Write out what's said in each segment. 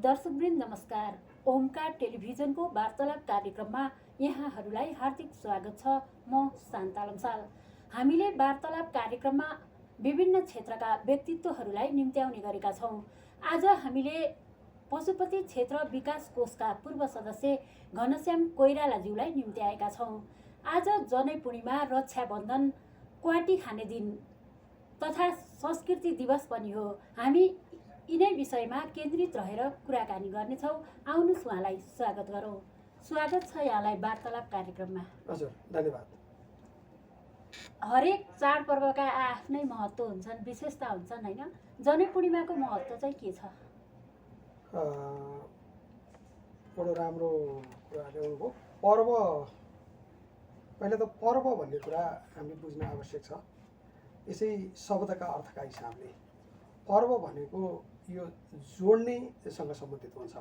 दर्शकवृन्द नमस्कार। ओमकार टेलिभिजनको वार्तालाप कार्यक्रममा यहाँहरूलाई हार्दिक स्वागत छ। म शान्ता लम्साल। हामीले वार्तालाप कार्यक्रममा विभिन्न क्षेत्रका व्यक्तित्वहरूलाई निम्त्याउने गरेका छौँ। आज हामीले पशुपति क्षेत्र विकास कोषका पूर्व सदस्य घनश्याम कोइरालाज्यूलाई निम्त्याएका छौँ। आज जनै पूर्णिमा, रक्षाबन्धन, क्वाटी खाने दिन तथा संस्कृति दिवस पनि हो। हामी यिनै विषयमा केन्द्रित रहेर कुराकानी गर्नेछौँ। आउनुहोस् उहाँलाई स्वागत गरौँ। स्वागत छ यहाँलाई वार्तालाप कार्यक्रममा। हजुर, धन्यवाद। हरेक चाडपर्वका आफ्नै महत्त्व हुन्छन्, विशेषता हुन्छन् होइन? जनै पूर्णिमाको महत्त्व चाहिँ के छ? बडो राम्रो कुरा ल्याउनुभयो। पर्व, पहिला त पर्व भन्ने कुरा हामी बुझ्न आवश्यक छ। यसै शब्दका अर्थका हिसाबले पर्व भनेको यो जोड्नेसँग सम्बन्धित हुन्छ।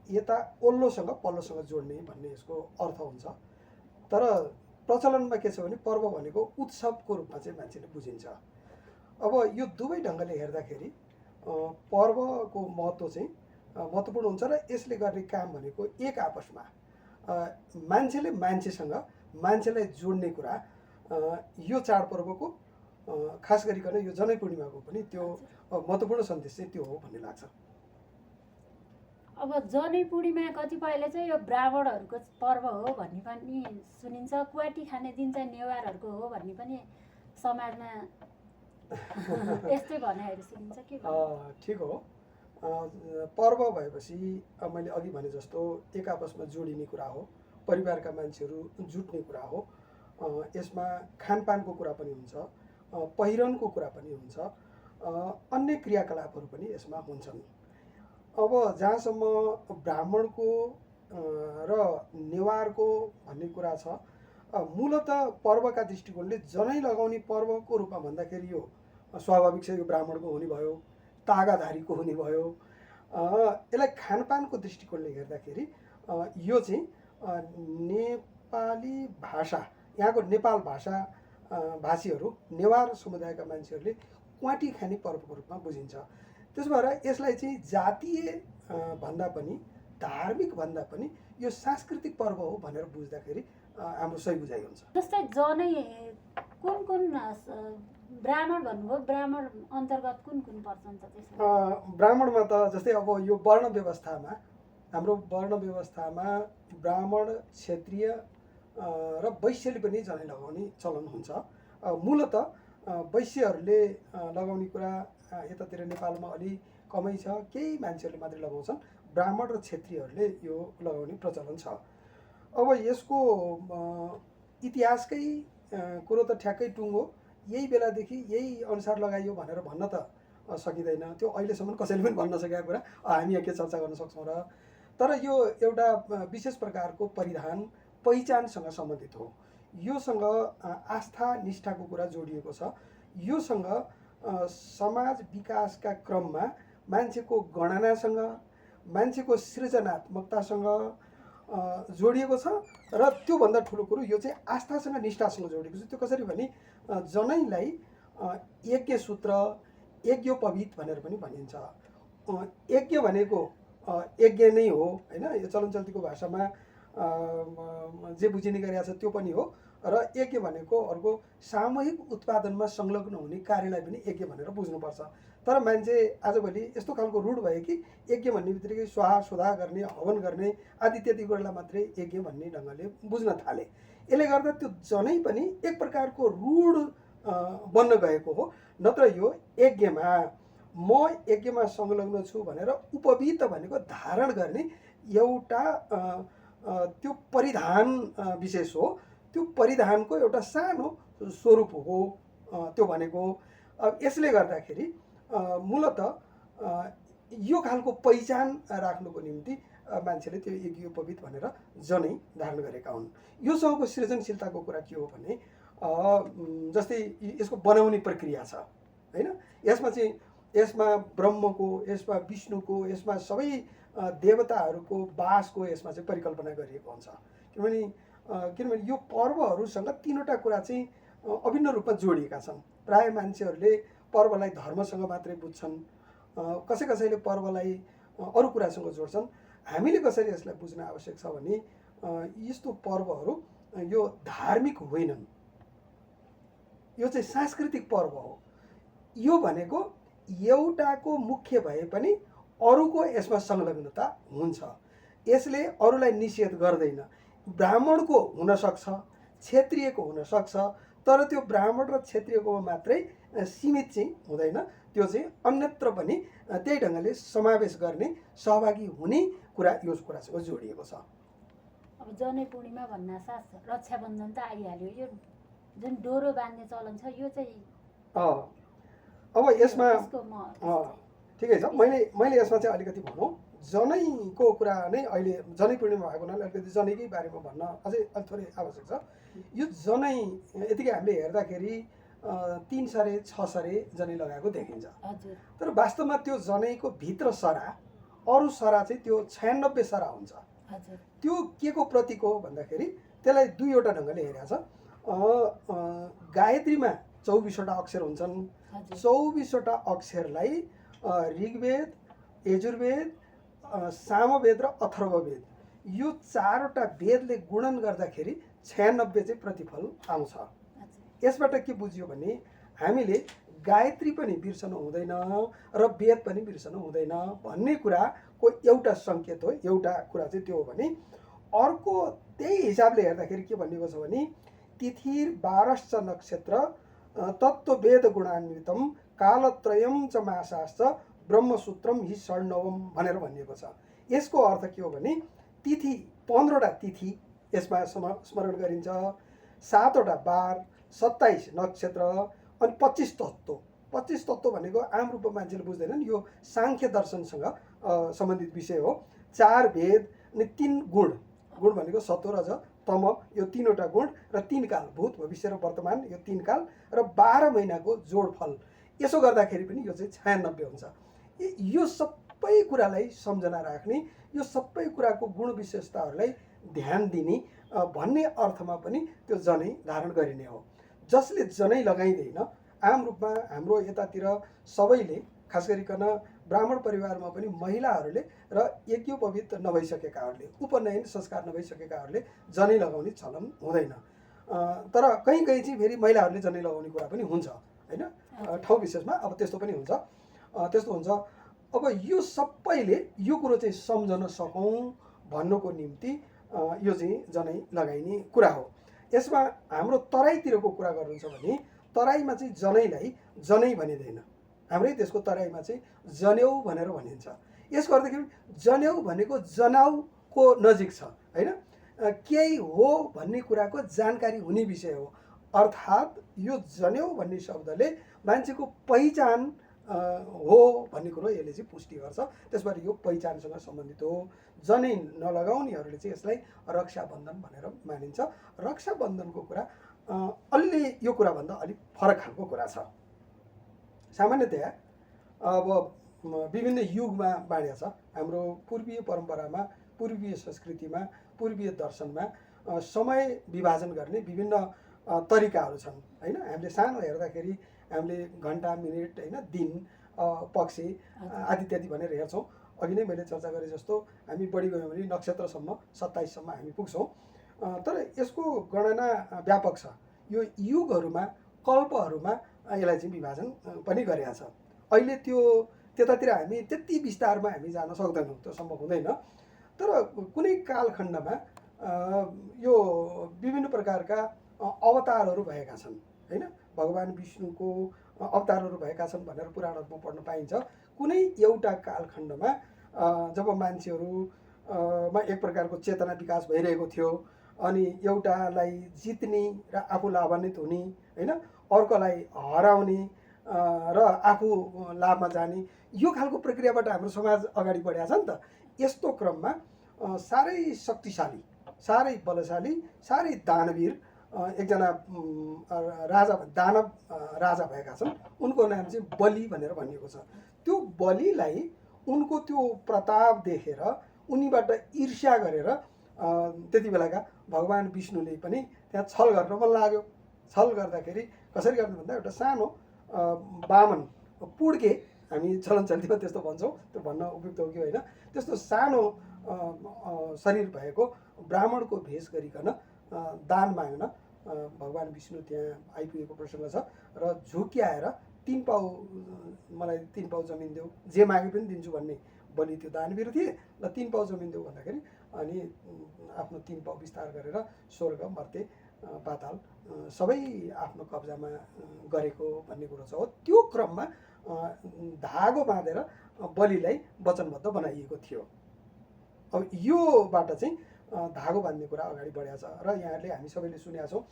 यता ओल्लोसँग पल्लोसँग जोड्ने भन्ने यसको अर्थ हुन्छ। तर प्रचलनमा के छ भने पर्व भनेको उत्सवको रूपमा चाहिँ मान्छेले बुझिन्छ। अब यो दुवै ढङ्गले हेर्दाखेरि पर्वको महत्त्व चाहिँ महत्त्वपूर्ण हुन्छ र यसले गर्ने काम भनेको एक आपसमा मान्छेले मान्छेसँग मान्छेलाई जोड्ने कुरा। यो चाडपर्वको खास गरिकन यो जनै पूर्णिमाको पनि त्यो महत्त्वपूर्ण सन्देश चाहिँ त्यो हो भन्ने लाग्छ। अब जनै पूर्णिमा कतिपयले चाहिँ यो ब्राह्मणहरूको पर्व हो भन्ने पनि सुनिन्छ। क्वाटी खाने दिन चाहिँ नेवारहरूको हो भन्ने पनि समाजमा यस्तै भनाइहरू सुनिन्छ। के ठिक हो। पर्व भएपछि मैले अघि भने जस्तो एक आपसमा जोडिने कुरा हो, परिवारका मान्छेहरू जुट्ने कुरा हो। यसमा खानपानको कुरा पनि हुन्छ, पहिरनको कुरा पनि हुन्छ, अन्य क्रियाकलापहरू पनि यसमा हुन्छन्। अब जहाँसम्म ब्राह्मणको र नेवारको भन्ने कुरा छ, मूलत पर्वका दृष्टिकोणले जनै लगाउने पर्वको रूपमा भन्दाखेरि यो स्वाभाविक छ। यो ब्राह्मणको हुने भयो, तागाधारीको हुने भयो। यसलाई खानपानको दृष्टिकोणले हेर्दाखेरि यो चाहिँ नेपाली भाषा, यहाँको नेपाल भाषा भाषीहरू, नेवार समुदायका मान्छेहरूले क्वाटी खाने पर्वको रूपमा बुझिन्छ। त्यसो भएर यसलाई चाहिँ जातीय भन्दा पनि, धार्मिक भन्दा पनि यो सांस्कृतिक पर्व हो भनेर बुझ्दाखेरि हाम्रो सही बुझाइ हुन्छ। जस्तै जनै कुन ब्राह्मण भन्नुभयो, ब्राह्मण अन्तर्गत कुन पर्छन् त त्यसमा? ब्राह्मणमा त जस्तै अब यो वर्ण व्यवस्थामा, हाम्रो वर्ण व्यवस्थामा ब्राह्मण, क्षत्रिय र वैश्यले पनि जनै लगाउने चलन हुन्छ। मूलत वैश्यहरूले लगाउने कुरा यतातिर नेपालमा अलि कमै छ, केही मान्छेहरूले मात्रै लगाउँछन्। ब्राह्मण र क्षत्रियहरूले यो लगाउने प्रचलन छ। अब यसको इतिहासकै कुरो त ठ्याक्कै टुङ्गो, यही बेलादेखि यही अनुसार लगाइयो भनेर भन्न त सकिँदैन। त्यो अहिलेसम्म कसैले पनि भन्न सकेका कुरा हामी यहाँ के चर्चा गर्न सक्छौँ र। तर यो एउटा विशेष प्रकारको परिधान, पहिचानसँग सम्बन्धित हो। योसँग आस्था निष्ठाको कुरा जोडिएको छ। योसँग समाज विकासका क्रममा मान्छेको गणनासँग, मान्छेको सृजनात्मकतासँग जोडिएको छ। र त्योभन्दा ठुलो कुरो यो चाहिँ आस्थासँग निष्ठासँग जोडिएको छ। त्यो कसरी भने जनैलाई यज्ञ सूत्र, यज्ञोपवीत भनेर पनि भनिन्छ। यज्ञ भनेको यज्ञ नै हो होइन? यो चलनचल्तीको भाषामा जे बुझिने गरिएको छ त्यो पनि हो। र यज्ञ भनेको अर्को सामूहिक उत्पादनमा संलग्न हुने कार्यलाई पनि यज्ञ भनेर बुझ्नुपर्छ। तर मान्छे आजभोलि यस्तो खालको रूढ भयो कि यज्ञ भन्ने बित्तिकै स्वाहा सुधा गर्ने, हवन गर्ने आदि इत्यादि कुरालाई मात्रै यज्ञ भन्ने ढङ्गले बुझ्न थाले। यसले गर्दा त्यो जनै पनि एक प्रकारको रूढ बन्न गएको हो। नत्र यो यज्ञमा म यज्ञमा संलग्न छु भनेर उपवीत भनेको धारण गर्ने एउटा त्यो परिधान विशेष हो। त्यो परिधानको एउटा सानो स्वरूप हो त्यो भनेको। यसले गर्दाखेरि मूलत यो खालको पहिचान राख्नुको निम्ति मान्छेले त्यो यज्ञोपवीत भनेर जनै धारण गरेका हुन्। योसँगको सृजनशीलताको कुरा के हो भने जस्तै यसको बनाउने प्रक्रिया छ होइन? यसमा ब्रह्मको, यसमा विष्णुको, यसमा सबै देवताहरूको वासको यसमा चाहिँ परिकल्पना गरिएको हुन्छ। किनभने यो पर्वहरूसँग तीनवटा कुरा चाहिँ अभिन्न रूपमा जोडिएका छन्। प्राय मान्छेहरूले पर्वलाई धर्मसँग मात्रै बुझ्छन्, कसैले पर्वलाई अरू कुरासँग जोड्छन्। हामीले कसरी यसलाई बुझ्न आवश्यक छ भने यस्तो पर्वहरू यो धार्मिक होइनन्, यो चाहिँ सांस्कृतिक पर्व हो। यो भनेको एउटाको मुख्य भए पनि अरूको यसमा संलग्नता हुन्छ। यसले अरूलाई निषेध गर्दैन। ब्राह्मणको हुनसक्छ, क्षेत्रीयको हुनसक्छ, तर त्यो ब्राह्मण र क्षेत्रीयको मात्रै सीमित चाहिँ हुँदैन। त्यो चाहिँ अन्यत्र पनि त्यही ढङ्गले समावेश गर्ने, सहभागी हुने कुरा यो कुरासँग जोडिएको छ। अब जनै पूर्णिमा भन्नासाथ रक्षाबन्धन त आइहाल्यो। यो जुन डोरो बाँध्ने चलन छ यो चाहिँ अब यसमा ठिकै छ। मैले यसमा चाहिँ अलिकति भनौँ, जनैको कुरा नै अहिले जनै पूर्णिमा भएको हुनाले अलिकति जनैकै बारेमा भन्न अझै अलिक थोरै आवश्यक छ। यो जनै यतिकै हामीले हेर्दाखेरि 3 सरे 6 सरे जनै लगाएको देखिन्छ, तर वास्तवमा त्यो जनैको भित्र सरा, अरू सरा चाहिँ त्यो 96 सरा हुन्छ। त्यो के को प्रतीक हो भन्दाखेरि त्यसलाई दुईवटा ढङ्गले हेरेको छ। गायत्रीमा 24वटा अक्षर हुन्छन्। 24वटा अक्षरलाई ऋग्वेद, यजुर्वेद, सामवेद र अथर्ववेद यो 4वटा वेदले गुणन गर्दाखेरि 96 चाहिँ प्रतिफल आउँछ। यसबाट के बुझ्यो भने हामीले गायत्री पनि बिर्सनु हुँदैन र वेद पनि बिर्सनु हुँदैन भन्ने कुराको एउटा सङ्केत हो। एउटा कुरा चाहिँ त्यो हो भने अर्को त्यही हिसाबले हेर्दाखेरि के भनिएको छ भने तिथिर 12 नक्षत्र तत्त्ववेद गुणान्वितम कालत्रयम च मासाश्च ब्रह्मसूत्रम हि षण्णवम भनेर भनिएको छ। यसको अर्थ के हो भने तिथि 15वटा तिथि यसमा स्मरण गरिन्छ, 7वटा बार, 27 नक्षत्र अनि 25 तत्त्व। 25 तत्त्व भनेको आम रूपमा मान्छेले बुझ्दैनन्, यो साङ्ख्य दर्शनसँग सम्बन्धित विषय हो। 4 वेद अनि 3 गुण। गुण भनेको सत्व, रज, तम, यो 3वटा गुण र 3 काल, भूत, भविष्य र वर्तमान, यो 3 काल र 12 महिनाको जोडफल। यसो गर्दाखेरि पनि यो चाहिँ 96 हुन्छ। यो सबै कुरालाई सम्झना राख्ने, यो सबै कुराको गुण विशेषताहरूलाई ध्यान दिने भन्ने अर्थमा पनि त्यो जनै धारण गरिने हो। जसले जनै लगाइँदैन, आम रूपमा हाम्रो यतातिर सबैले, खास गरिकन ब्राह्मण परिवारमा पनि महिलाहरूले र यज्ञोपवीत नभइसकेकाहरूले, उपनयन संस्कार नभइसकेकाहरूले जनै लगाउने चलन हुँदैन। तर कहीँ कहीँ चाहिँ फेरि महिलाहरूले जनै लगाउने कुरा पनि हुन्छ होइन, ठाउँ विशेषमा अब त्यस्तो पनि हुन्छ। त्यस्तो हुन्छ। अब यो सबैले यो कुरो चाहिँ सम्झन सकौँ भन्नुको निम्ति यो चाहिँ जनै लगाइने कुरा हो। यसमा हाम्रो तराईतिरको कुरा गर्नुहुन्छ भने तराईमा चाहिँ जनैलाई जनै भनिँदैन। हाम्रै देशको तराईमा चाहिँ जनेउ भनेर भनिन्छ। यसको अर्थ के भने जनेउ भनेको जनाउको नजिक छ होइन, केही हो भन्ने कुराको जानकारी हुने विषय हो। अर्थात् यो जनेउ भन्ने शब्दले मान्छेको पहिचान हो भन्ने कुरो यसले चाहिँ पुष्टि गर्छ। त्यसबाट यो पहिचानसँग सम्बन्धित हो। जनै नलगाउनेहरूले चाहिँ यसलाई रक्षाबन्धन भनेर मानिन्छ। रक्षाबन्धनको कुरा अलि यो कुराभन्दा अलिक फरक खालको कुरा छ। सामान्यतया अब विभिन्न युगमा बाँडिएको छ। हाम्रो पूर्वीय परम्परामा, पूर्वीय संस्कृतिमा, पूर्वीय दर्शनमा समय विभाजन गर्ने विभिन्न तरिकाहरू छन् होइन। हामीले सानो हेर्दाखेरि हामीले घन्टा, मिनेट होइन, दिन, पक्ष आदि इत्यादि भनेर हेर्छौँ। अघि नै मैले चर्चा गरेँ जस्तो हामी बढी गयौँ भने नक्षत्रसम्म 27सम्म हामी पुग्छौँ। तर यसको गणना व्यापक छ। यो युगहरूमा, कल्पहरूमा यसलाई चाहिँ विभाजन पनि गरेका छ। अहिले त्यतातिर हामी त्यति विस्तारमा हामी जान सक्दैनौँ, त्यो सम्भव हुँदैन। तर कुनै कालखण्डमा यो विभिन्न प्रकारका अवतारहरू भएका छन् होइन। भगवान् विष्णुको अवतारहरू भएका छन् भनेर पुराणहरूमा पढ्न पाइन्छ। कुनै एउटा कालखण्डमा जब मान्छेहरूमा एक प्रकारको चेतना विकास भइरहेको थियो, अनि एउटालाई जित्ने र आफू लाभान्वित हुने होइन, अर्कोलाई हराउने र आफू लाभमा जाने, यो खालको प्रक्रियाबाट हाम्रो समाज अगाडि बढेको छ नि त। यस्तो क्रममा साह्रै शक्तिशाली, साह्रै बलशाली, साह्रै दानवीर एकजना राजा, दानव राजा भएका छन्। उनको नाम चाहिँ बलि भनेर भनिएको छ। त्यो बलिलाई उनको त्यो प्रताप देखेर उनीबाट ईर्ष्या गरेर त्यति बेलाका भगवान् विष्णुले पनि त्यहाँ छल गर्न मन लाग्यो। छल गर्दाखेरि कसरी गर्नु भन्दा एउटा सानो बामन पुड्के हामी चलन चल्तीमा त्यस्तो भन्छौँ, त्यो भन्न उपयुक्त हो कि होइन, त्यस्तो सानो शरीर भएको ब्राह्मणको भेष गरिकन दान माग्न भगवान् विष्णु त्यहाँ आइपुगेको प्रसङ्ग छ र झुक्क्याएर 3 पाउ मलाई 3 पाउ जमिन देऊ, जे मागे पनि दिन्छु भन्ने बलि त्यो दानवीर थिए। ल 3 पाउ जमिन देऊ भन्दाखेरि अनि आफ्नो 3 पाउ विस्तार गरेर स्वर्ग, मर्ते, पाताल सबै आफ्नो कब्जामा गरेको भन्ने कुरो छ। हो त्यो क्रममा धागो बाँधेर बलिलाई वचनबद्ध बनाइएको थियो। अब योबाट चाहिँ धागो बाँध्ने कुरा अगाडि बढेको छ र यहाँहरूले हामी सबैले सुनेका छौँ।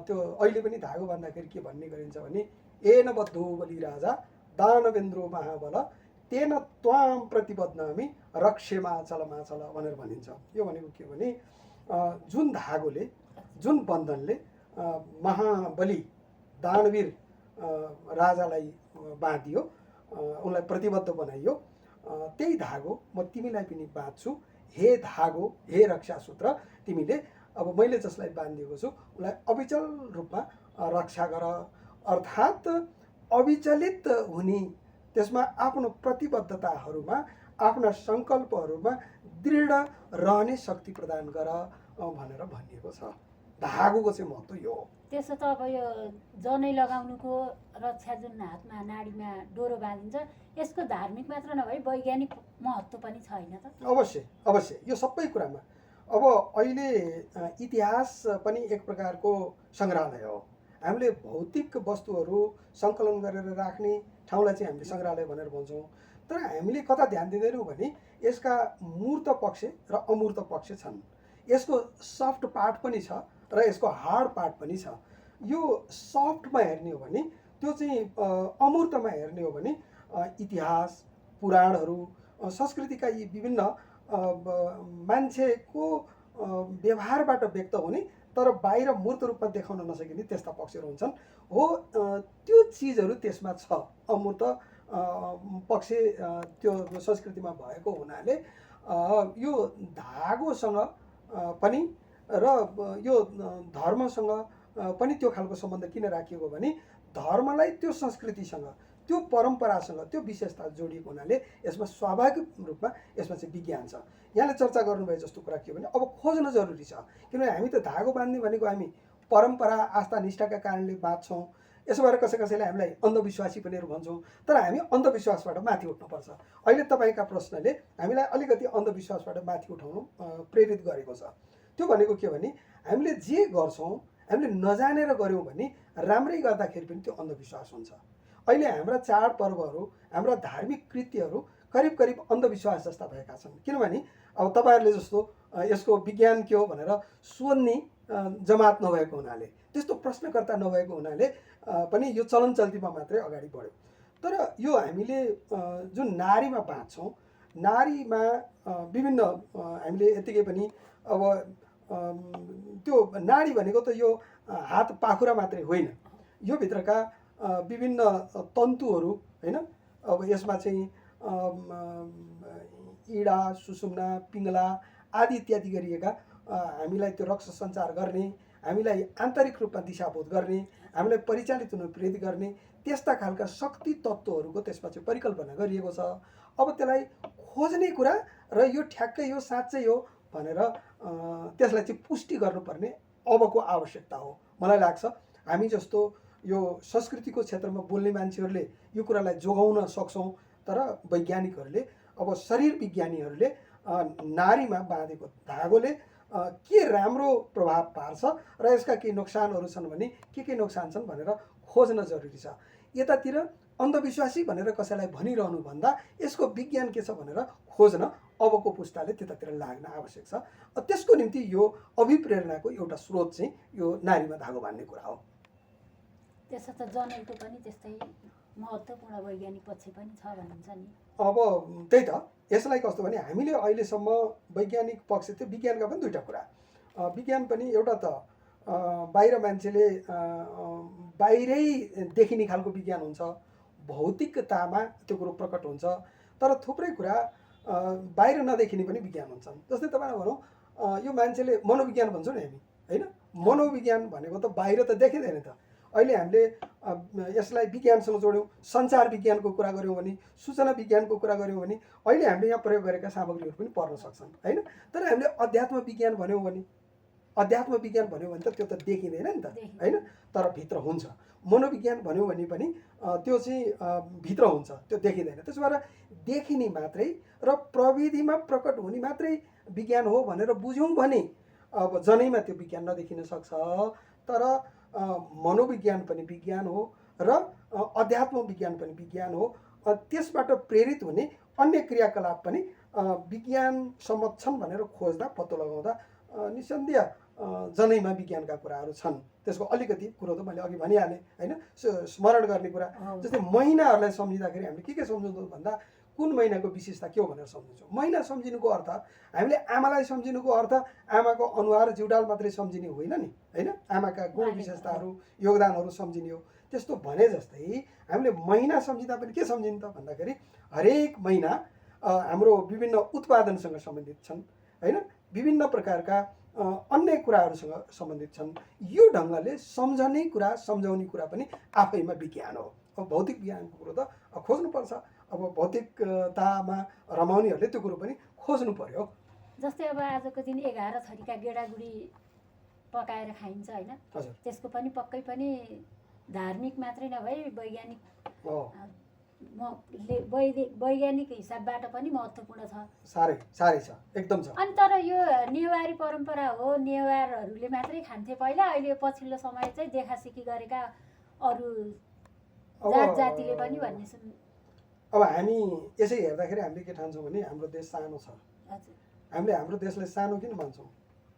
त्यो अहिले पनि धागो बाँध्दाखेरि के भन्ने गरिन्छ भने एन बद्धो बलि राजा दानवेन्द्रो महाबल तेन त्वाम प्रतिबद्धनामि रक्षेमाचल माचल भनेर भनिन्छ। यो भनेको के भने जुन धागोले, जुन बन्धनले महाबली दानवीर राजालाई बाँधियो, उनलाई प्रतिबद्ध बनाइयो, त्यही धागो म तिमीलाई पनि बाँध्छु। हे धागो, हे रक्षासूत्र, तिमीले अब मैले जसलाई बाँधिएको छु उसलाई अविचल रूपमा रक्षा गर। अर्थात् अविचलित हुने, त्यसमा आफ्नो प्रतिबद्धताहरूमा, आफ्ना सङ्कल्पहरूमा दृढ रहने शक्ति प्रदान गर भनेर भनिएको छ। धागोको चाहिँ महत्त्व यो हो। त्यसो त अब यो जनै लगाउनुको रक्षा जुन हातमा नाडीमा डोरो बाँधिन्छ, यसको धार्मिक मात्र नभई वैज्ञानिक महत्त्व पनि छ होइन त? अवश्य अवश्य, यो सबै कुरामा। अब अहिले इतिहास पनि एक प्रकारको सङ्ग्रहालय हो। हामीले भौतिक वस्तुहरू सङ्कलन गरेर राख्ने ठाउँलाई चाहिँ हामीले सङ्ग्रहालय भनेर भन्छौँ। तर हामीले कता ध्यान दिँदैनौँ भने यसका मूर्त पक्ष र अमूर्त पक्ष छन्। यसको सफ्ट पार्ट पनि छ र यसको हार्ड पार्ट पनि छ। यो सफ्टमा हेर्ने हो भने, त्यो चाहिँ अमूर्तमा हेर्ने हो भने इतिहास, पुराणहरू, संस्कृतिका यी विभिन्न मान्छेको व्यवहारबाट व्यक्त हुने तर बाहिर मूर्त रूपमा देखाउन नसकिने त्यस्ता पक्षहरू हुन्छन्। हो त्यो चिजहरू त्यसमा छ। अमूर्त पक्ष त्यो संस्कृतिमा भएको हुनाले यो धागोसँग पनि र यो धर्मसँग पनि त्यो खालको सम्बन्ध किन राखिएको भने धर्मलाई त्यो संस्कृतिसँग, त्यो परम्परासँग, त्यो विशेषता जोडिएको हुनाले यसमा स्वाभाविक रूपमा यसमा चाहिँ विज्ञान छ। यहाँले चर्चा गर्नुभए जस्तो कुरा के भने अब खोज्न जरुरी छ। किनभने हामी त धागो बाँध्ने भनेको हामी परम्परा, आस्था, निष्ठाका कारणले बाँध्छौँ। यसो भएर कसैले हामीलाई अन्धविश्वासी पनि भन्छौँ। तर हामी अन्धविश्वासबाट माथि उठ्नुपर्छ। अहिले तपाईँका प्रश्नले हामीलाई अलिकति अन्धविश्वासबाट माथि उठाउनु प्रेरित गरेको छ। त्यो भनेको के भने हामीले जे गर्छौँ हामीले नजानेर गऱ्यौँ भने राम्रै गर्दाखेरि पनि त्यो अन्धविश्वास हुन्छ। अहिले हाम्रा चाडपर्वहरू, हाम्रा धार्मिक कृत्यहरू करिब करिब अन्धविश्वास जस्ता भएका छन्। किनभने अब तपाईँहरूले जस्तो यसको विज्ञान के हो भनेर सोध्ने जमात नभएको हुनाले, त्यस्तो प्रश्नकर्ता नभएको हुनाले पनि यो चलन चल्तीमा मात्रै अगाडि बढ्यो। तर यो हामीले जुन नारीमा बाँध्छौँ, नारीमा विभिन्न हामीले यतिकै पनि अब त्यो नाडी भनेको त यो हात पाखुरा मात्रै होइन, यो भित्रका विभिन्न तन्तुहरू होइन। अब यसमा चाहिँ इडा, सुषुम्ना, पिङ्गला आदि इत्यादि गरिएका हामीलाई त्यो रक्त सञ्चार गर्ने, हामीलाई आन्तरिक रूपमा दिशाबोध गर्ने, हामीलाई परिचालित हुन प्रेरित गर्ने त्यस्ता खालका शक्ति तत्त्वहरूको त्यसमा चाहिँ परिकल्पना गरिएको छ। अब त्यसलाई खोज्ने कुरा र यो ठ्याक्कै यो साँच्चै हो भनेर त्यसलाई चाहिँ पुष्टि गर्नुपर्ने अबको आवश्यकता हो। मलाई लाग्छ हामी जस्तो यो संस्कृतिको क्षेत्रमा बोल्ने मान्छेहरूले यो कुरालाई जोगाउन सक्छौँ। तर वैज्ञानिकहरूले, अब शरीर विज्ञानीहरूले नारीमा बाँधेको धागोले के राम्रो प्रभाव पार्छ र यसका केही नोक्सानहरू छन् भने के नोक्सान छन् भनेर खोज्न जरुरी छ। यतातिर अन्धविश्वासी भनेर कसैलाई भनिरहनुभन्दा यसको विज्ञान के छ भनेर खोज्न अबको पुस्ताले त्यतातिर लाग्न आवश्यक छ। त्यसको निम्ति यो अभिप्रेरणाको एउटा स्रोत चाहिँ यो नारीमा धागो बाँध्ने कुरा हो। त्यसो त जनैको पनि त्यस्तै महत्त्वपूर्ण वैज्ञानिक पक्ष पनि छ भनिन्छ नि। अब त्यही त, यसलाई कस्तो भने हामीले अहिलेसम्म वैज्ञानिक पक्ष त्यो विज्ञानका पनि दुईवटा कुरा। विज्ञान पनि एउटा त बाहिर मान्छेले बाहिरै देखिने खालको विज्ञान हुन्छ, भौतिकतामा त्यो कुरो प्रकट हुन्छ। तर थुप्रै कुरा बाहिर नदेखिने पनि विज्ञान हुन्छन्। जस्तै तपाईँलाई भनौँ यो मान्छेले मनोविज्ञान भन्छौँ नि हामी होइन, मनोविज्ञान भनेको त बाहिर त देखिँदैन त। अहिले हामीले यसलाई विज्ञानसँग जोड्यौँ, सञ्चार विज्ञानको कुरा गऱ्यौँ भने, सूचना विज्ञानको कुरा गऱ्यौँ भने अहिले हामीले यहाँ प्रयोग गरेका सामग्रीहरू पनि पर्न सक्छन् होइन। तर हामीले अध्यात्म विज्ञान भन्यौँ भने त त्यो त देखिँदैन नि त होइन, तर भित्र हुन्छ। मनोविज्ञान भन्यौँ भने पनि त्यो चाहिँ भित्र हुन्छ, त्यो देखिँदैन। त्यसो भएर देखिने मात्रै र प्रविधिमा प्रकट हुने मात्रै विज्ञान हो भनेर बुझ्यौँ भने अब जनैमा त्यो विज्ञान नदेखिन सक्छ। तर मनोविज्ञान पनि विज्ञान हो र अध्यात्म विज्ञान पनि विज्ञान हो। त्यसबाट प्रेरित हुने अन्य क्रियाकलाप पनि विज्ञान सम्मत छन् भनेर खोज्दा पत्तो लगाउँदा निसन्देह जनैमा विज्ञानका कुराहरू छन्। त्यसको अलिकति कुरो त मैले अघि भनिहालेँ होइन, स्मरण गर्ने कुरा। जस्तै महिनाहरूलाई सम्झिँदाखेरि हामीले के सम्झाउँछौँ भन्दा कुन महिनाको विशेषता के हो भनेर सम्झिन्छौँ। महिना सम्झिनुको अर्थ हामीले आमालाई सम्झिनुको अर्थ आमाको अनुहार जिउडाल मात्रै सम्झिने होइन नि होइन, आमाका गुण विशेषताहरू योगदानहरू सम्झिने हो। त्यस्तो भने जस्तै हामीले महिना सम्झिँदा पनि के सम्झिन्छ भन्दाखेरि हरेक महिना हाम्रो विभिन्न उत्पादनसँग सम्बन्धित छन् होइन, विभिन्न प्रकारका अन्य कुराहरूसँग सम्बन्धित छन्। यो ढङ्गले सम्झने कुरा सम्झाउने कुरा पनि आफैमा विज्ञान हो। अब भौतिक विज्ञानको कुरो त खोज्नुपर्छ, अब भौतिकतामा रमाउनेहरूले त्यो कुरो पनि खोज्नु पर्यो। जस्तै अब आजको दिन 11 थरीका गेडागुडी पकाएर खाइन्छ होइन, त्यसको पनि पक्कै पनि धार्मिक मात्रै नभई वैज्ञानिक हिसाबबाट पनि महत्त्वपूर्ण छ, साह्रै छ, एकदम छ। अनि तर यो नेवारी परम्परा हो, नेवारहरूले मात्रै खान्थे पहिला, अहिले पछिल्लो समय चाहिँ देखासिकी गरेका अरू जात जातिले पनि भन्ने सुन। अब हामी यसै हेर्दाखेरि हामीले के ठान्छौँ भने हाम्रो देश सानो छ। हामीले हाम्रो देशलाई सानो किन मान्छौँ?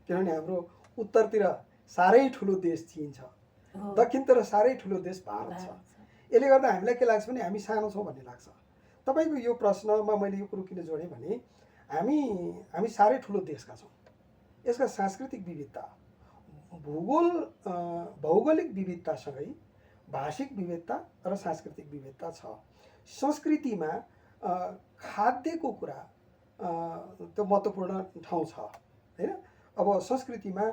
किनभने हाम्रो उत्तरतिर साह्रै ठुलो देश चीन छ, दक्षिणतिर साह्रै ठुलो देश भारत छ। यसले गर्दा हामीलाई के लाग्छ भने हामी सानो छौँ भन्ने लाग्छ। तपाईँको यो प्रश्नमा मैले यो कुरो किन जोडेँ भने हामी साह्रै ठुलो देशका छौँ। यसका सांस्कृतिक विविधता, भौगोलिक विविधतासँगै भाषिक विविधता र सांस्कृतिक विविधता छ। संस्कृतिमा खाद्यको कुरा त्यो महत्त्वपूर्ण ठाउँ छ होइन। अब संस्कृतिमा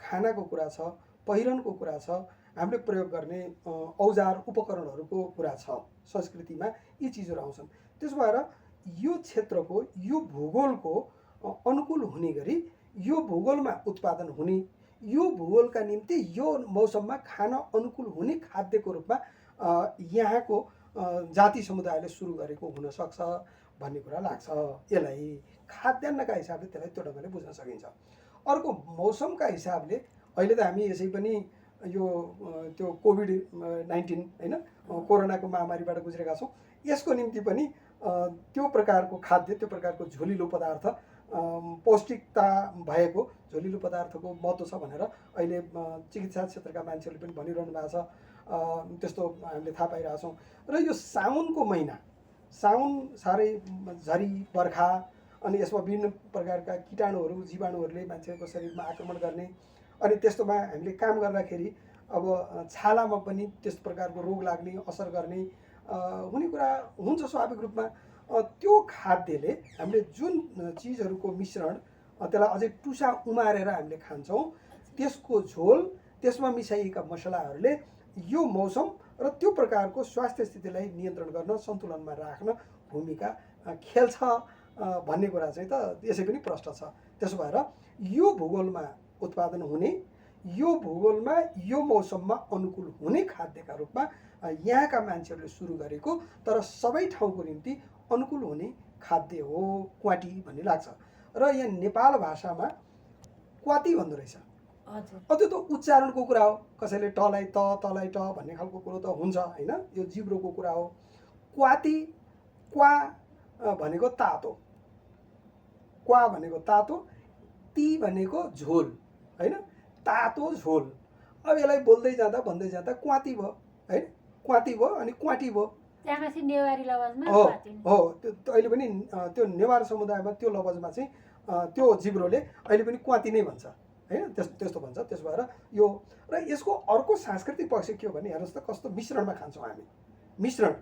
खानाको कुरा छ, पहिरनको कुरा छ, हामीले प्रयोग गर्ने औजार उपकरणहरूको कुरा छ। संस्कृतिमा यी चिजहरू आउँछन्। त्यसो भएर यो क्षेत्रको यो भूगोलको अनुकूल हुने गरी यो भूगोलमा उत्पादन हुने, यो भूगोलका निम्ति यो मौसममा खान अनुकूल हुने खाद्यको रूपमा यहाँको जाति समुदायले सुरु गरेको हुनसक्छ भन्ने कुरा लाग्छ। यसलाई खाद्यान्नका हिसाबले त्यसलाई त्यो ढङ्गले बुझ्न सकिन्छ। अर्को मौसमका हिसाबले अहिले त हामी यसै पनि यो त्यो कोभिड-19 होइन कोरोनाको महामारीबाट गुज्रेका छौँ। यसको निम्ति पनि त्यो प्रकारको खाद्य, त्यो प्रकारको झोलिलो पदार्थ, पौष्टिकता भएको झोलिलो पदार्थको महत्त्व छ भनेर अहिले चिकित्सा क्षेत्रका मान्छेहरूले पनि भनिरहनु भएको छ। त्यस्तो हामीले थाहा पाइरहेछौँ। र यो साउनको महिना, साउन साह्रै झरी बर्खा अनि यसमा विभिन्न प्रकारका कीटाणुहरू जीवाणुहरूले मान्छेको शरीरमा आक्रमण गर्ने अनि त्यस्तोमा हामीले काम गर्दाखेरि अब छालामा पनि त्यस्तो प्रकारको रोग लाग्ने, असर गर्ने हुने कुरा हुन्छ स्वाभाविक रूपमा। त्यो खाद्यले हामीले जुन चिजहरूको मिश्रण त्यसलाई अझै टुसा उमारेर हामीले खान्छौँ, त्यसको झोल, त्यसमा मिसाइएका मसलाहरूले यो मौसम र त्यो प्रकारको स्वास्थ्य स्थितिलाई नियन्त्रण गर्न, सन्तुलनमा राख्न भूमिका खेल्छ भन्ने कुरा चाहिँ त यसै पनि प्रष्ट छ। त्यसो भएर यो भूगोलमा उत्पादन हुने, यो भूगोलमा यो मौसममा अनुकूल हुने खाद्यका रूपमा यहाँका मान्छेहरूले सुरु गरेको तर सबै ठाउँको निम्ति अनुकूल हुने खाद्य हो क्वाटी भन्ने लाग्छ। र यहाँ नेपाल भाषामा क्वाती भन्दो रहेछ। त्यो त उच्चारणको कुरा हो, कसैले टलाई त, तलाई ट भन्ने खालको कुरो त हुन्छ होइन, यो जिब्रोको कुरा हो। क्वाती, क्वा भनेको तातो, क्वा भनेको तातो, ती भनेको झोल होइन, तातो झोल। अब यसलाई बोल्दै जाँदा भन्दै जाँदा क्वाती भयो होइन, क्वाती भयो अनि क्वाटी भयो। त्यहाँमाथि नेवारी लवजमा हो त्यो अहिले पनि त्यो नेवार समुदायमा त्यो लवजमा चाहिँ त्यो जिब्रोले अहिले पनि क्वाती नै भन्छ होइन, त्यस्तो भन्छ। त्यसो भएर यो र यसको अर्को सांस्कृतिक पक्ष के हो भने हेर्नुहोस् त कस्तो मिश्रणमा खान्छौँ हामी। मिश्रण,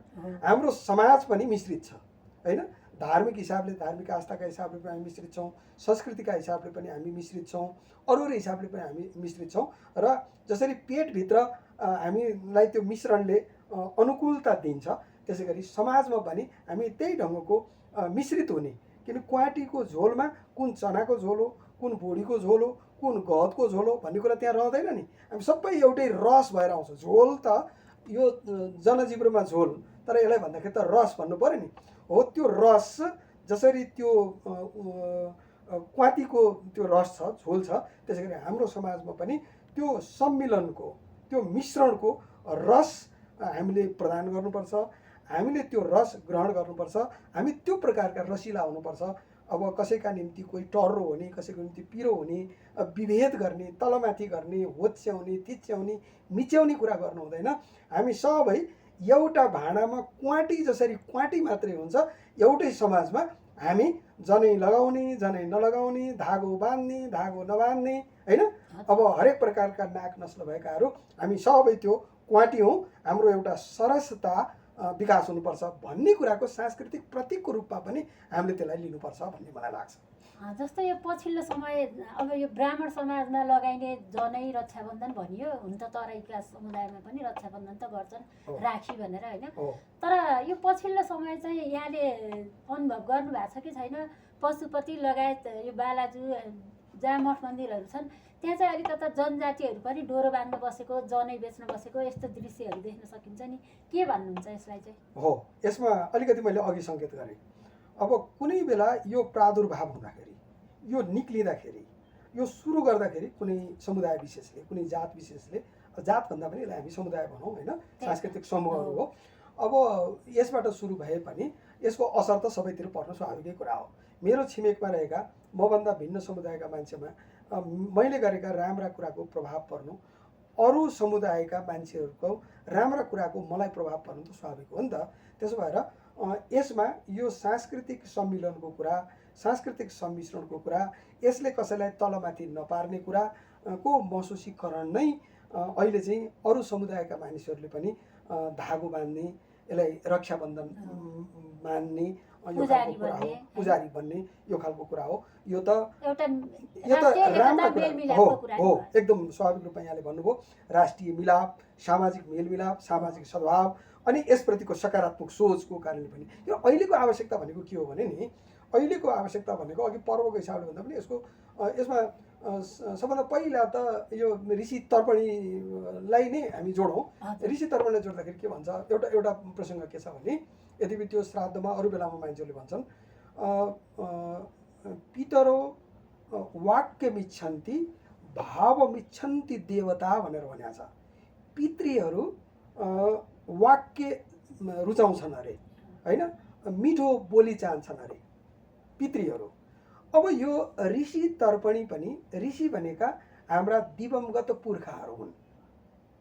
हाम्रो समाज पनि मिश्रित छ होइन, धार्मिक हिसाबले, धार्मिक आस्थाका हिसाबले पनि हामी मिश्रित छौँ, संस्कृतिका हिसाबले पनि हामी मिश्रित छौँ, अरू हिसाबले पनि हामी मिश्रित छौँ। र जसरी पेटभित्र हामीलाई त्यो मिश्रणले अनुकूलता दिन्छ, त्यसै गरी समाजमा पनि हामी त्यही ढङ्गको मिश्रित हुने। किन क्वाटीको झोलमा कुन चनाको झोल हो, कुन बोडीको झोल हो, कुन गहतको झोल हो भन्ने कुरा त्यहाँ रहँदैन नि। हामी सबै एउटै रस भएर आउँछ। झोल त यो जनजीवनमा झोल, तर यसलाई भन्दाखेरि त रस भन्नु पऱ्यो नि। हो, त्यो रस जसरी त्यो क्वातीको त्यो रस छ, झोल छ, त्यसै गरी हाम्रो समाजमा पनि त्यो सम्मिलनको, त्यो मिश्रणको रस हामीले प्रदान गर्नुपर्छ। हामीले त्यो रस ग्रहण गर्नुपर्छ। हामी त्यो प्रकारका रसिला हुनुपर्छ। अब कसैका निम्ति कोही टर्रो हुने, कसैको निम्ति पिरो हुने, विभेद गर्ने, तलमाथि गर्ने, होच्याउने, थिच्याउने, मिच्याउने कुरा गर्नु हुँदैन। हामी सबै एउटा भाँडामा क्वाटी जसरी क्वाटी मात्रै हुन्छ, एउटै समाजमा हामी जनै लगाउने, जनै नलगाउने, धागो बाँध्ने, धागो नबाँध्ने, होइन। अब हरेक प्रकारका नाक नस्ल भएकाहरू हामी सबै त्यो क्वाटी हौँ। हाम्रो एउटा सरसता विकास हुनुपर्छ भन्ने कुराको सांस्कृतिक प्रतीकको रूपमा पनि हामीले त्यसलाई लिनुपर्छ भन्ने मलाई लाग्छ। जस्तै यो पछिल्लो समय अब यो ब्राह्मण समाजमा लगाइने जनै रक्षाबन्धन भनियो, हुन त तराईका समुदायमा पनि रक्षाबन्धन त गर्छन्, राखी भनेर, होइन। तर यो पछिल्लो समय चाहिँ यहाँले अनुभव गर्नुभएको छ कि छैन, पशुपति लगायत यो बालाजु जहाँ मठ मन्दिरहरू छन् त्यहाँ चाहिँ अलिकता जनजातिहरू पनि डोरो बाँध्न बसेको, जनै बेच्न बसेको यस्तो दृश्यहरू देख्न सकिन्छ नि। के भन्नुहुन्छ यसलाई चाहिँ? हो, यसमा अलिकति मैले अघि सङ्केत गरेँ। अब कुनै बेला यो प्रादुर्भाव हुँदाखेरि, यो निक्लिँदाखेरि, यो सुरु गर्दाखेरि कुनै समुदाय विशेषले, कुनै जात विशेषले, जात भन्दा पनि यसलाई हामी समुदाय भनौँ, होइन, सांस्कृतिक समूहहरू हो। अब यसबाट सुरु भए पनि यसको असर त सबैतिर पर्नु स्वाभाविकै कुरा हो। मेरो छिमेकमा रहेका मभन्दा भिन्न समुदायका मान्छेमा मैले गरेका राम्रा कुराको प्रभाव पर्नु, अरू समुदायका मान्छेहरूको राम्रा कुराको मलाई प्रभाव पर्नु त स्वाभाविक हो नि त। त्यसो भएर यसमा यो सांस्कृतिक सम्मिलनको कुरा, सांस्कृतिक सम्मिश्रणको कुरा, यसले कसैलाई तलमाथि नपार्ने कुराको महसुसीकरण नै अहिले चाहिँ अरू समुदायका मानिसहरूले पनि धागो बाँध्ने, यसलाई रक्षाबन्धन मान्ने, यो खालको कुरा हो, पुजारी भन्ने यो खालको कुरा हो। यो त राम्रो कुरा हो, एकदम स्वाभाविक रूपमा यहाँले भन्नुभयो। राष्ट्रिय मिलाप, सामाजिक मेलमिलाप, सामाजिक सद्भाव अनि यसप्रतिको सकारात्मक सोचको कारणले पनि यो अहिलेको आवश्यकता भनेको के हो भने नि, अहिलेको आवश्यकता भनेको अघि पर्वको हिसाबले भन्दा पनि यसमा सबभन्दा पहिला त यो ऋषि तर्पणीलाई नै हामी जोडौँ। ऋषि तर्पणीलाई जोड्दाखेरि के भन्छ, एउटा प्रसङ्ग के छ भने, यद्यपि त्यो श्राद्धमा अरू बेलामा मान्छेहरूले भन्छन् पितरो वाक्यमिच्छन्ति भावमिच्छन्ति देवता भनेर भनेको छ। पितृहरू वाक्य रुचाउँछन् अरे, होइन, मिठो बोली चाहन्छन् अरे पितृहरू। अब यो ऋषि तर्पणी पनि, ऋषि भनेका हाम्रा दिवंगत पुर्खाहरू हुन्।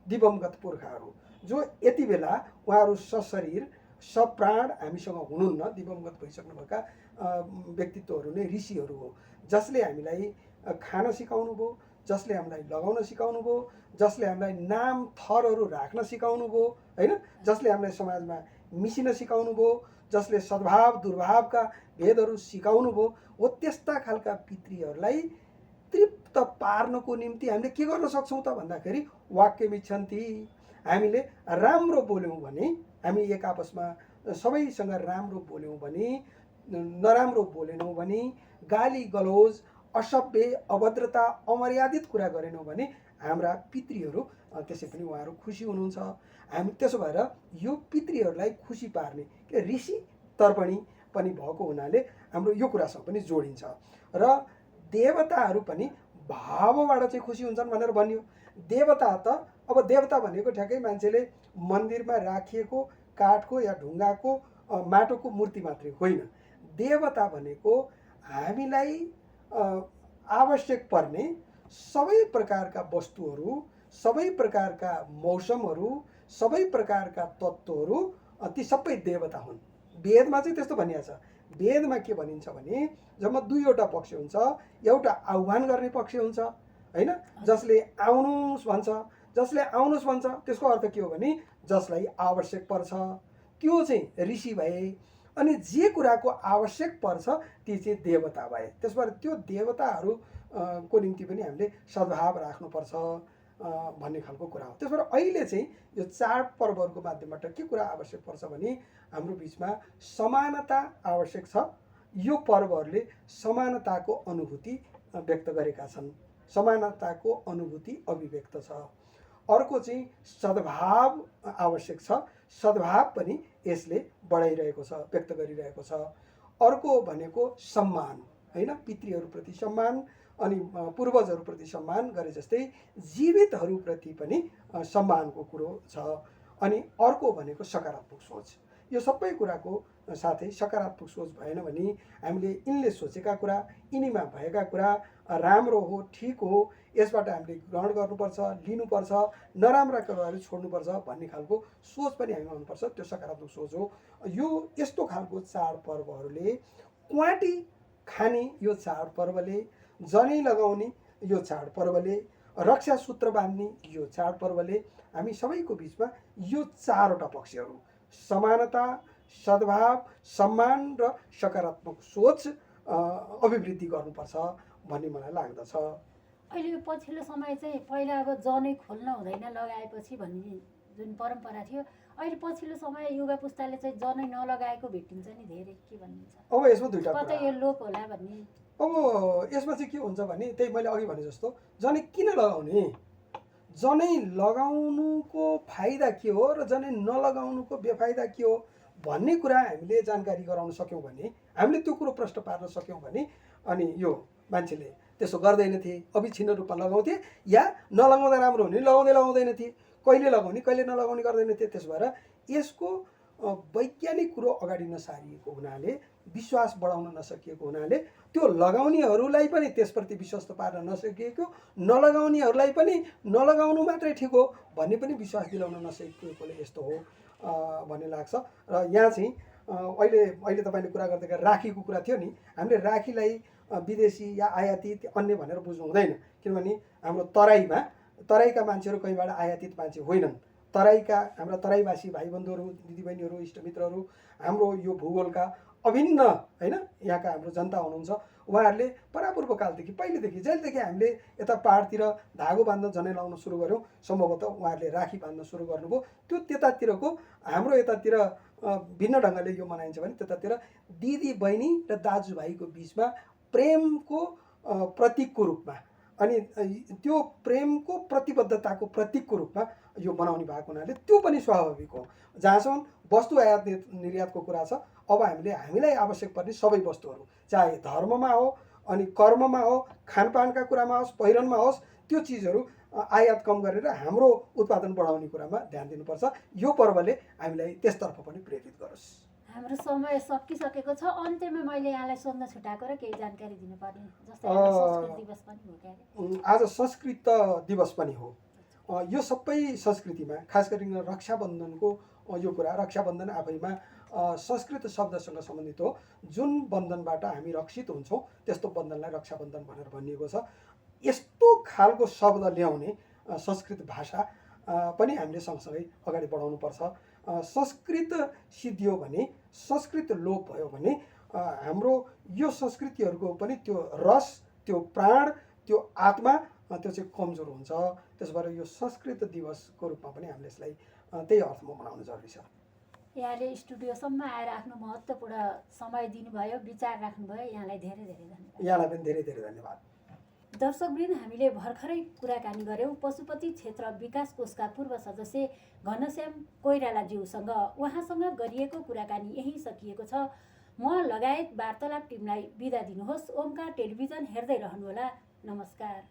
दिवंगत पुर्खाहरू जो यति बेला उहाँहरू सशरीर सप्राण हामीसँग हुनुहुन्न, दिवंगत भइसक्नुभएका व्यक्तित्वहरू नै ऋषिहरू हो। जसले हामीलाई खान सिकाउनु भयो, जसले हामीलाई लगाउन सिकाउनु भयो, जसले हामीलाई नाम थरहरू राख्न सिकाउनु भयो, होइन, जसले हामीलाई समाजमा मिसिन सिकाउनु भयो, जसले सद्भाव दुर्भावका भेदहरू सिकाउनु भयो, हो त्यस्ता खालका पितृहरूलाई तृप्त पार्नको निम्ति हामीले के गर्न सक्छौँ त भन्दाखेरि वाक्यमिच्छन्ति, हामीले राम्रो बोल्यौँ भने, हामी एक आपसमा सबैसँग राम्रो बोल्यौँ भने, नराम्रो बोलेनौँ भने, गाली गलौज, असभ्य, अभद्रता, अमर्यादित कुरा गरेनौँ भने हाम्रा पितृहरू त्यसै पनि उहाँहरू खुसी हुनुहुन्छ। हामी त्यसो भएर यो पितृहरूलाई खुसी पार्ने ऋषि तर्पणी पनि भएको हुनाले हाम्रो यो कुरासँग पनि जोडिन्छ। र देवताहरू पनि भावबाट चाहिँ खुसी हुन्छन् भनेर भनियो। देवता त अब देवता भनेको ठ्याक्कै मान्छेले मन्दिरमा राखिएको काठको या ढुङ्गाको माटोको मूर्ति मात्रै होइन। देवता भनेको हामीलाई आवश्यक पर्ने सबै प्रकारका वस्तुहरू, सबै प्रकारका मौसमहरू, सबै प्रकारका तत्त्वहरू, ती सबै देवता हुन्। वेदमा चाहिँ त्यस्तो भनिएको छ। वेदमा के भनिन्छ भने जम्मा दुईवटा पक्ष हुन्छ। एउटा आह्वान गर्ने पक्ष हुन्छ, होइन, जसले आउनुहोस् भन्छ। जसले आउनुहोस् भन्छ त्यसको अर्थ के हो भने जसलाई आवश्यक पर्छ, त्यो चाहिँ ऋषि भए। अनि जे कुराको आवश्यक पर्छ ती चाहिँ देवता भए। त्यसबाट त्यो देवताहरू को निम्ति पनि हामीले सद्भाव राख्नुपर्छ भन्ने खालको कुरा हो। त्यसबाट अहिले चाहिँ यो चाडपर्वहरूको माध्यमबाट के कुरा आवश्यक पर्छ भने हाम्रो बिचमा समानता आवश्यक छ। यो पर्वहरूले समानताको अनुभूति व्यक्त गरेका छन्, समानताको अनुभूति अभिव्यक्त छ। अर्को चाहिँ सद्भाव आवश्यक छ, सद्भाव पनि यसले बढाइरहेको छ, व्यक्त गरिरहेको छ। अर्को भनेको सम्मान, हैन, पितृहरूप्रति सम्मान अनि पूर्वजहरूप्रति सम्मान गरे जस्तै जीवितहरूप्रति पनि सम्मानको कुरो छ। अनि अर्को भनेको सकारात्मक सोच। यो सबै कुराको साथै सकारात्मक सोच भएन भने हामीले यिनले सोचेका कुरा, यिनीमा भएका कुरा राम्रो हो, ठिक हो, यसबाट हामीले ग्रहण गर्नुपर्छ, लिनुपर्छ, नराम्रा कुराहरू छोड्नुपर्छ भन्ने खालको सोच पनि हामीमा हुनुपर्छ। त्यो सकारात्मक सोच हो। यो यस्तो खालको चाडपर्वहरूले क्वाटी खाने, यो चाडपर्वले जनै लगाउने, यो चाडपर्वले रक्षा सूत्र बाँध्ने, यो चाडपर्वले हामी सबैको बिचमा यो चारवटा पक्षहरू समानता, सद्भाव, सम्मान र सकारात्मक सोच अभिवृद्धि गर्नुपर्छ भन्ने मलाई लाग्दछ। अहिले यो पछिल्लो समय चाहिँ पहिला अब जनै खोल्न हुँदैन लगाएपछि भन्ने जुन परम्परा थियो, अहिले पछिल्लो समय युवा पुस्ताले चाहिँ जनै नलगाएको भेटिन्छ नि धेरै। के भन्नुहुन्छ? अब यसमा दुईटा कतै यो लोप होला भन्ने। अब यसमा चाहिँ के हुन्छ भने त्यही मैले अघि भने जस्तो जनै किन लगाउने, जनै लगाउनुको फाइदा के हो र जनै नलगाउनुको बेफाइदा के हो भन्ने कुरा हामीले जानकारी गराउन सक्यौँ भने, हामीले त्यो कुरो प्रश्न पार्न सक्यौँ भने अनि यो मान्छेले त्यसो गर्दैनथे, अविच्छिन्न रूपमा लगाउँथे या नलगाउँदा राम्रो हुने लगाउँदैनथे, कहिले लगाउने कहिले नलगाउने गर्दैनथे। त्यस भएर यसको वैज्ञानिक कुरो अगाडि नसारिएको हुनाले, विश्वास बढाउन नसकिएको हुनाले त्यो लगाउनेहरूलाई पनि त्यसप्रति विश्वस्त पार्न नसकिएको, नलगाउनेहरूलाई पनि नलगाउनु मात्रै ठिक हो भन्ने पनि विश्वास दिलाउन नसकेकोले यस्तो हो भन्ने लाग्छ। र यहाँ चाहिँ अहिले तपाईँले कुरा गर्दै राखीको कुरा थियो नि, हामीले राखीलाई विदेशी या आयातित अन्य भनेर बुझ्नु हुँदैन। किनभने हाम्रो तराईका मान्छेहरू कहीँबाट आयातित मान्छे होइनन्। हाम्रा तराईवासी भाइबन्धुहरू, दिदीबहिनीहरू, इष्टमित्रहरू, हाम्रो यो भूगोलका अभिन्न, हैन, यहाँका हाम्रो जनता हुनुहुन्छ। उहाँहरूले परापूर्व कालदेखि, पहिलेदेखि, जहिलेदेखि हामीले यता पहाडतिर धागो बाँध्न जनै लाउन सुरु गऱ्यौँ, सम्भवतः उहाँहरूले राखी बाँध्न सुरु गर्नुभयो। त्यो त्यतातिरको, हाम्रो यतातिर भिन्न ढङ्गले यो मनाइन्छ भने त्यतातिर दिदी बहिनी र दाजुभाइको बिचमा प्रेमको प्रतीकको रूपमा अनि त्यो प्रेमको प्रतिबद्धताको प्रतीकको रूपमा यो बनाउने भएको हुनाले त्यो पनि स्वाभाविक हो। जहाँसम्म वस्तु आयात निर्यातको कुरा छ, अब हामीलाई आवश्यक पर्ने सबै वस्तुहरू, चाहे धर्ममा हो, अनि कर्ममा हो, खानपानका कुरामा होस्, पहिरनमा होस्, त्यो चिजहरू आयात कम गरेर हाम्रो उत्पादन बढाउने कुरामा ध्यान दिनुपर्छ। यो पर्वले हामीलाई त्यसतर्फ पनि प्रेरित गरोस्। हाम्रो समय सकिसकेको छ। अन्त्यमा मैले यहाँलाई सोध्न छुटाएको र केही जानकारी दिनुपर्ने, जस्तै संस्कृत दिवस पनि हो। आज संस्कृत दिवस पनि हो। यो सबै संस्कृतिमा खास गरी रक्षाबन्धनको यो कुरा, रक्षाबन्धन आफैमा संस्कृत शब्दसँग सम्बन्धित हो। जुन बन्धनबाट हामी रक्षित हुन्छौँ त्यस्तो बन्धनलाई रक्षाबन्धन भनेर भनिएको छ। यस्तो खालको शब्द ल्याउने संस्कृत भाषा पनि हामीले सँगसँगै अगाडि बढाउनुपर्छ। संस्कृत सिद्धियो भने, संस्कृत लोप भयो भने हाम्रो यो संस्कृतिहरूको पनि त्यो रस, त्यो प्राण, त्यो आत्मा त्यो चाहिँ कमजोर हुन्छ। त्यस भएर यो संस्कृत दिवसको रूपमा पनि हामीले यसलाई त्यही अर्थमा मनाउनु जरुरी छ। यहाँले स्टुडियोसम्म आएर आफ्नो महत्त्वपूर्ण समय दिनुभयो, विचार राख्नुभयो, यहाँलाई धेरै धेरै धन्यवाद। यहाँलाई पनि धेरै धेरै धन्यवाद। दर्शकवृन्द, हामीले भर्खरै कुराकानी गऱ्यौँ पशुपति क्षेत्र विकास कोषका पूर्व सदस्य घनश्याम कोइरालाज्यूसँग। उहाँसँग गरिएको कुराकानी यही सकिएको छ। म लगायत वार्तालाप टिमलाई बिदा दिनुहोस्। ओमकार टेलिभिजन हेर्दै रहनुहोला। नमस्कार।